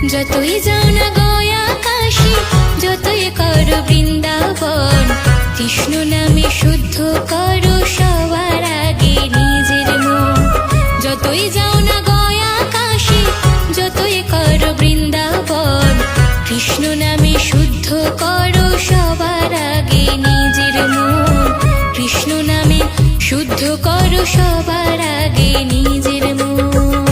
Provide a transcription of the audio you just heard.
যতই যাও না গয়া কাশী, যতই করো বৃন্দাবন, কৃষ্ণ নামে শুদ্ধ করো সবার আগে নিজের মন। যতই যাও না গয়া কাশী, যতই করো বৃন্দাবন, কৃষ্ণ নামে শুদ্ধ করো সবার আগে নিজের মন। কৃষ্ণ নামে শুদ্ধ করো সবার আগে নিজের মন।